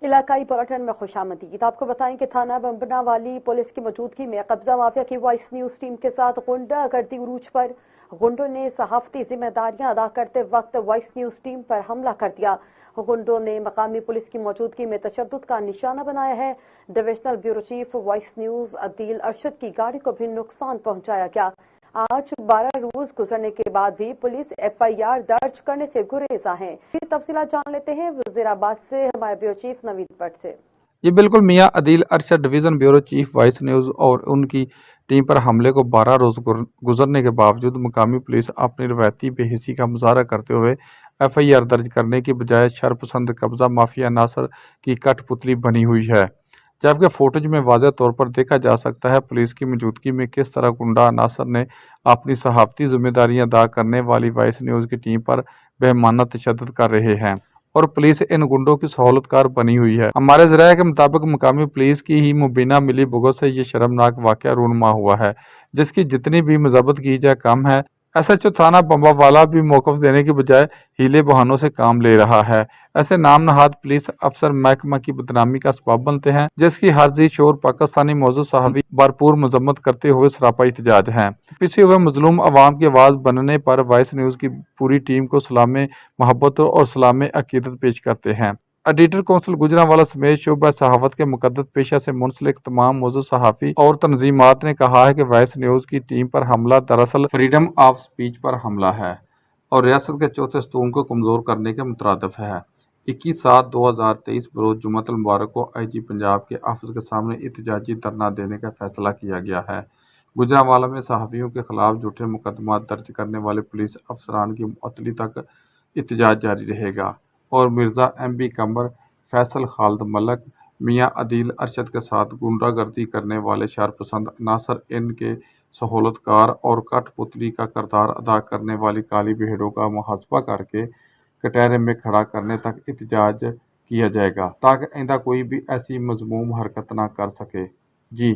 علاقائی بلٹن میں خوش آمدید۔ آپ کو بتائیں کہ تھانہ بمبنا والی پولیس کی موجودگی میں قبضہ مافیا کی وائس نیوز ٹیم کے ساتھ غنڈہ گردی عروج پر۔ غنڈوں نے صحافتی ذمہ داریاں ادا کرتے وقت وائس نیوز ٹیم پر حملہ کر دیا۔ غنڈوں نے مقامی پولیس کی موجودگی میں تشدد کا نشانہ بنایا ہے۔ Divisional bureau chief Voice News Adeel Arshad کی گاڑی کو بھی نقصان پہنچایا گیا۔ آج 12 روز گزرنے کے بعد بھی پولیس FIR درج کرنے سے گریزاں ہے۔ یہ تفصیلات جان لیتے ہیں وزیر آباد سے ہمارے بیورو چیف نوید بٹ سے۔ یہ بالکل میاں Adeel Arshad division bureau chief Voice News اور ان کی ٹیم پر حملے کو 12 روز گزرنے کے باوجود مقامی پولیس اپنی روایتی بے حسی کا مظاہرہ کرتے ہوئے FIR درج کرنے کی بجائے شرپسند قبضہ مافیا عناصر کی کٹ پتلی بنی ہوئی ہے، جبکہ فوٹیج میں واضح طور پر دیکھا جا سکتا ہے پولیس کی موجودگی میں کس طرح غنڈہ عناصر نے اپنی صحافتی ذمہ داریاں ادا کرنے والی وائس نیوز کی ٹیم پر بہیمانہ تشدد کر رہے ہیں، اور پولیس ان گنڈوں کی سہولت کار بنی ہوئی ہے۔ ہمارے ذرائع کے مطابق مقامی پولیس کی ہی مبینہ ملی بھگت سے یہ شرمناک واقعہ رونما ہوا ہے، جس کی جتنی بھی مذمت کی جائے کم ہے۔ SHO تھانہ بمبا والا بھی موقف دینے کی بجائے ہیلے بہانوں سے کام لے رہا ہے۔ ایسے نام نہاد پولیس افسر محکمہ کی بدنامی کا سبب بنتے ہیں، جس کی ہر ذی شعور پاکستانی معزز صحافی بھرپور مذمت کرتے ہوئے سراپا احتجاج ہیں۔ پیچھے ہوئے مظلوم عوام کی آواز بننے پر وائس نیوز کی پوری ٹیم کو سلام محبت اور سلام عقیدت پیش کرتے ہیں۔ ایڈیٹر کونسل گوجرانوالہ سمیت شعبہ صحافت کے مقدس پیشہ سے منسلک تمام معزز صحافی اور تنظیمات نے کہا ہے کہ وائس نیوز کی ٹیم پر حملہ دراصل فریڈم آف سپیچ پر حملہ ہے اور ریاست کے چوتھے ستون کو کمزور کرنے کے مترادف ہے۔ 21/7/2023 بروز جمعۃ المبارک کو IG پنجاب کے آفس کے سامنے احتجاجی دھرنا دینے کا فیصلہ کیا گیا ہے۔ گوجرانوالہ میں صحافیوں کے خلاف جھوٹے مقدمات درج کرنے والے پولیس افسران کی معطلی تک احتجاج جاری رہے گا، اور مرزا MB قمر، فیصل خالد ملک، میاں عدیل ارشد کے ساتھ غنڈہ گردی کرنے والے شرپسند عناصر ان کے سہولت کار اور کٹ پتلی کا کردار ادا کرنے والی کالی بھیڑوں کا محاسبہ کر کے کٹہرے میں کھڑا کرنے تک احتجاج کیا جائے گا، تاکہ آئندہ کوئی بھی ایسی مذموم حرکت نہ کر سکے۔ جی